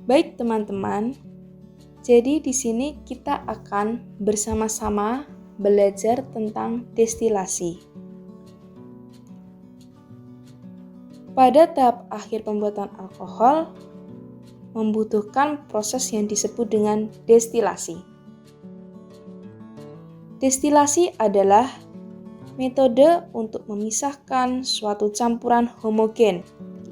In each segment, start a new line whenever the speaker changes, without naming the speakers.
Baik teman-teman, jadi di sini kita akan bersama-sama belajar tentang destilasi. Pada tahap akhir pembuatan alkohol, membutuhkan proses yang disebut dengan destilasi. Destilasi adalah metode untuk memisahkan suatu campuran homogen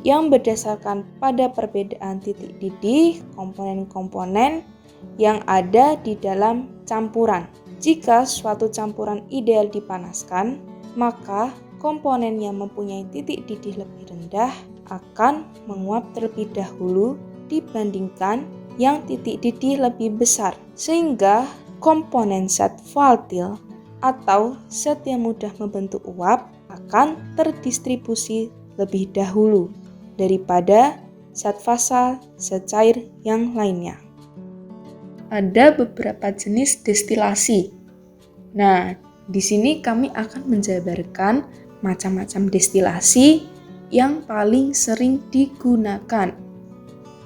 yang berdasarkan pada perbedaan titik didih komponen-komponen yang ada di dalam campuran. Jika suatu campuran ideal dipanaskan, maka komponen yang mempunyai titik didih lebih rendah akan menguap terlebih dahulu dibandingkan yang titik didih lebih besar, sehingga komponen zat volatil atau zat yang mudah membentuk uap akan terdistribusi lebih dahulu daripada zat fasa, zat cair yang lainnya. Ada beberapa jenis destilasi. Nah, di sini kami akan menjabarkan macam-macam destilasi yang paling sering digunakan.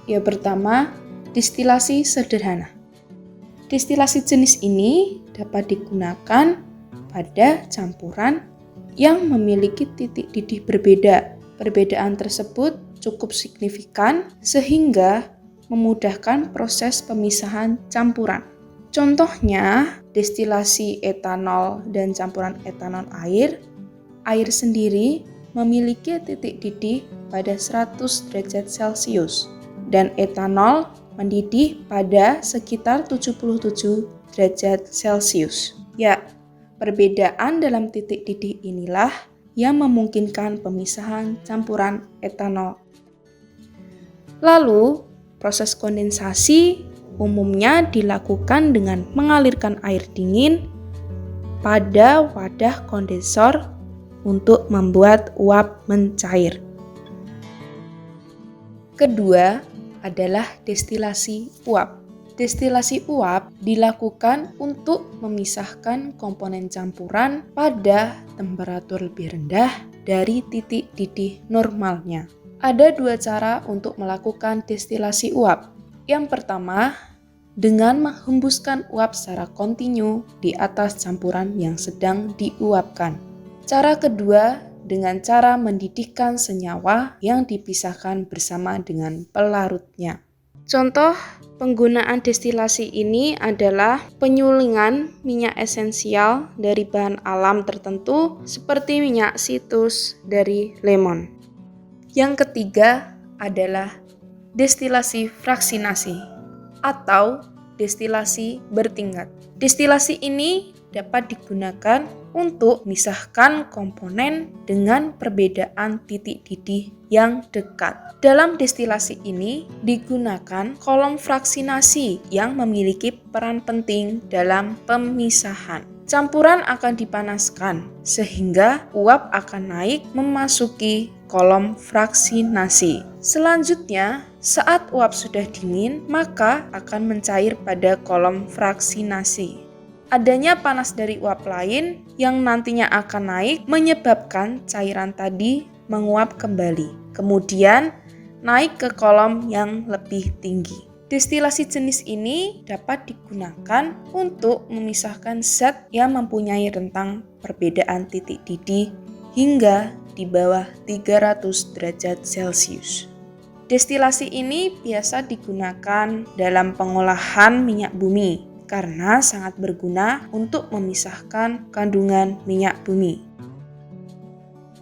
Yang pertama, destilasi sederhana. Destilasi jenis ini dapat digunakan pada campuran yang memiliki titik didih berbeda. Perbedaan tersebut cukup signifikan sehingga memudahkan proses pemisahan campuran. Contohnya, destilasi etanol dan campuran etanol air sendiri memiliki titik didih pada 100 derajat Celcius dan etanol mendidih pada sekitar 77 derajat Celcius. Ya, perbedaan dalam titik didih inilah yang memungkinkan pemisahan campuran etanol. Lalu, proses kondensasi umumnya dilakukan dengan mengalirkan air dingin pada wadah kondensor untuk membuat uap mencair. Kedua adalah destilasi uap. Destilasi uap dilakukan untuk memisahkan komponen campuran pada temperatur lebih rendah dari titik didih normalnya. Ada dua cara untuk melakukan destilasi uap. Yang pertama, dengan menghembuskan uap secara kontinu di atas campuran yang sedang diuapkan. Cara kedua, dengan cara mendidihkan senyawa yang dipisahkan bersama dengan pelarutnya. Contoh penggunaan destilasi ini adalah penyulingan minyak esensial dari bahan alam tertentu seperti minyak situs dari lemon. Yang ketiga adalah destilasi fraksinasi atau destilasi bertingkat. Destilasi ini dapat digunakan untuk memisahkan komponen dengan perbedaan titik didih yang dekat. Dalam destilasi ini digunakan kolom fraksinasi yang memiliki peran penting dalam pemisahan. Campuran akan dipanaskan sehingga uap akan naik memasuki kolom fraksinasi. Selanjutnya, saat uap sudah dingin, maka akan mencair pada kolom fraksinasi. Adanya panas dari uap lain yang nantinya akan naik menyebabkan cairan tadi menguap kembali. Kemudian naik ke kolom yang lebih tinggi. Destilasi jenis ini dapat digunakan untuk memisahkan zat yang mempunyai rentang perbedaan titik didih hingga di bawah 300 derajat Celcius. Destilasi ini biasa digunakan dalam pengolahan minyak bumi karena sangat berguna untuk memisahkan kandungan minyak bumi.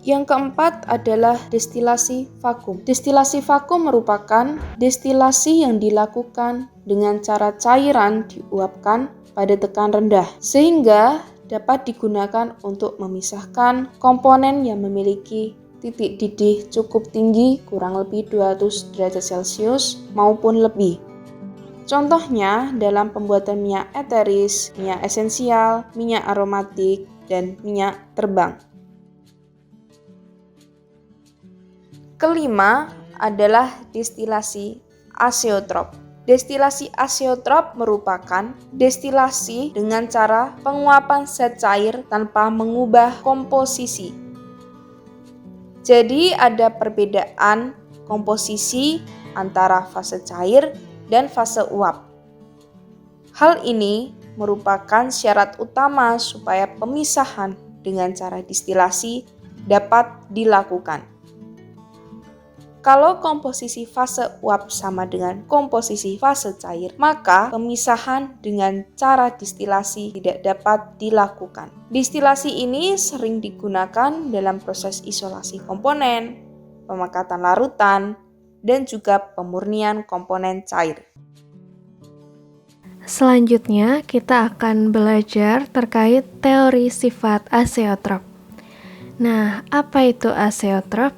Yang keempat adalah destilasi vakum. Destilasi vakum merupakan destilasi yang dilakukan dengan cara cairan diuapkan pada tekanan rendah, sehingga dapat digunakan untuk memisahkan komponen yang memiliki titik didih cukup tinggi, kurang lebih 200 derajat Celcius maupun lebih. Contohnya dalam pembuatan minyak eteris, minyak esensial, minyak aromatik, dan minyak terbang. Kelima adalah destilasi azeotrop. Destilasi azeotrop merupakan destilasi dengan cara penguapan zat cair tanpa mengubah komposisi. Jadi ada perbedaan komposisi antara fase cair dan fase uap. Hal ini merupakan syarat utama supaya pemisahan dengan cara distilasi dapat dilakukan. Kalau komposisi fase uap sama dengan komposisi fase cair, maka pemisahan dengan cara distilasi tidak dapat dilakukan. Distilasi ini sering digunakan dalam proses isolasi komponen, pemakatan larutan, dan juga pemurnian komponen cair.
Selanjutnya, kita akan belajar terkait teori sifat azeotrop. Nah, apa itu azeotrop?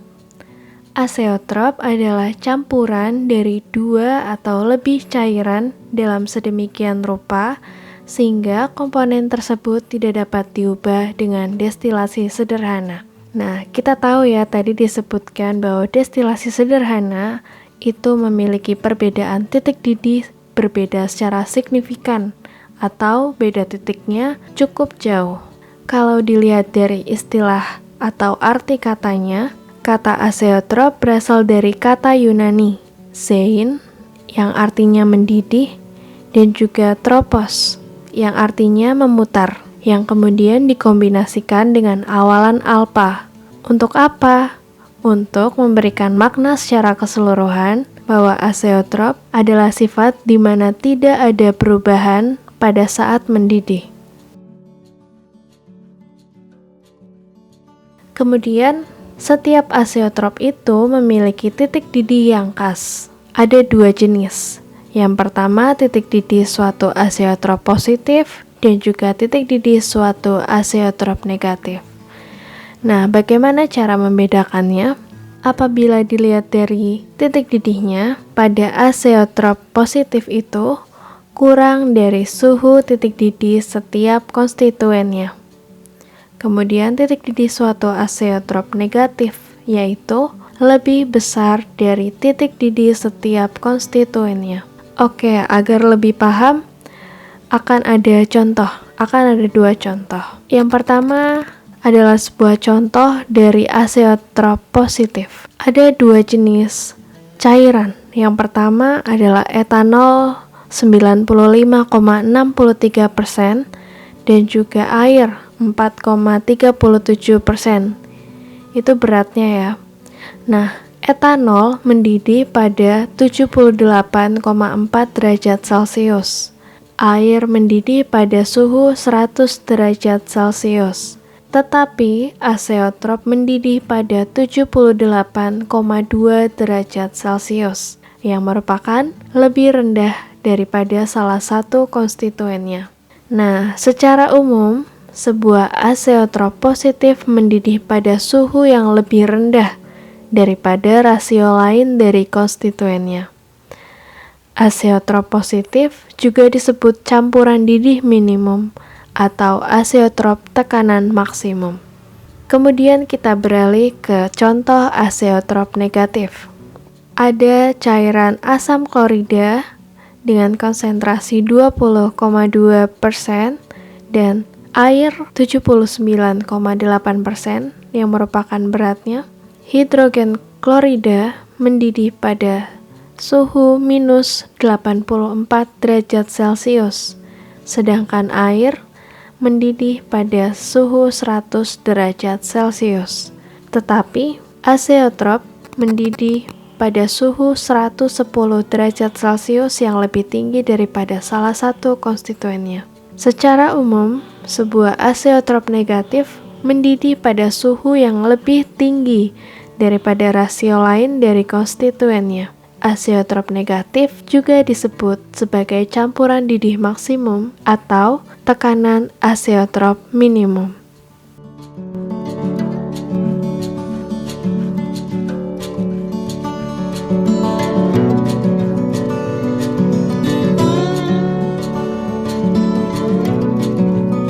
Azeotrop adalah campuran dari dua atau lebih cairan dalam sedemikian rupa sehingga komponen tersebut tidak dapat diubah dengan destilasi sederhana. Nah, kita tahu ya tadi disebutkan bahwa destilasi sederhana itu memiliki perbedaan titik didih berbeda secara signifikan atau beda titiknya cukup jauh. Kalau dilihat dari istilah atau arti katanya, kata azeotrop berasal dari kata Yunani, zein, yang artinya mendidih, dan juga tropos, yang artinya memutar, yang kemudian dikombinasikan dengan awalan alpha. Untuk apa? Untuk memberikan makna secara keseluruhan bahwa azeotrop adalah sifat di mana tidak ada perubahan pada saat mendidih. Kemudian, setiap azeotrop itu memiliki titik didih yang khas. Ada dua jenis. Yang pertama, titik didih suatu azeotrop positif dan juga titik didih suatu azeotrop negatif. Nah, bagaimana cara membedakannya? Apabila dilihat dari titik didihnya, pada azeotrop positif itu kurang dari suhu titik didih setiap konstituennya. Kemudian titik didih suatu azeotrop negatif, yaitu lebih besar dari titik didih setiap konstituennya. Oke, agar lebih paham, akan ada dua contoh. Yang pertama adalah sebuah contoh dari azeotrop positif. Ada dua jenis cairan. Yang pertama adalah etanol 95,63% dan juga air 4,37%. Itu beratnya ya. Nah, etanol mendidih pada 78,4 derajat Celcius. Air mendidih pada suhu 100 derajat Celcius. Tetapi azeotrop mendidih pada 78,2 derajat Celcius, yang merupakan lebih rendah daripada salah satu konstituennya. Nah, secara umum, sebuah azeotrop positif mendidih pada suhu yang lebih rendah daripada rasio lain dari konstituennya. Azeotrop positif juga disebut campuran didih minimum atau azeotrop tekanan maksimum. Kemudian kita beralih ke contoh azeotrop negatif. Ada cairan asam klorida dengan konsentrasi 20,2% dan air 79,8% yang merupakan beratnya. Hidrogen klorida mendidih pada suhu minus 84 derajat Celcius, sedangkan air mendidih pada suhu 100 derajat Celcius. Tetapi azeotrop mendidih pada suhu 110 derajat Celcius yang lebih tinggi daripada salah satu konstituennya. Secara umum, sebuah azeotrop negatif mendidih pada suhu yang lebih tinggi daripada rasio lain dari konstituennya. Azeotrop negatif juga disebut sebagai campuran didih maksimum atau tekanan azeotrop minimum.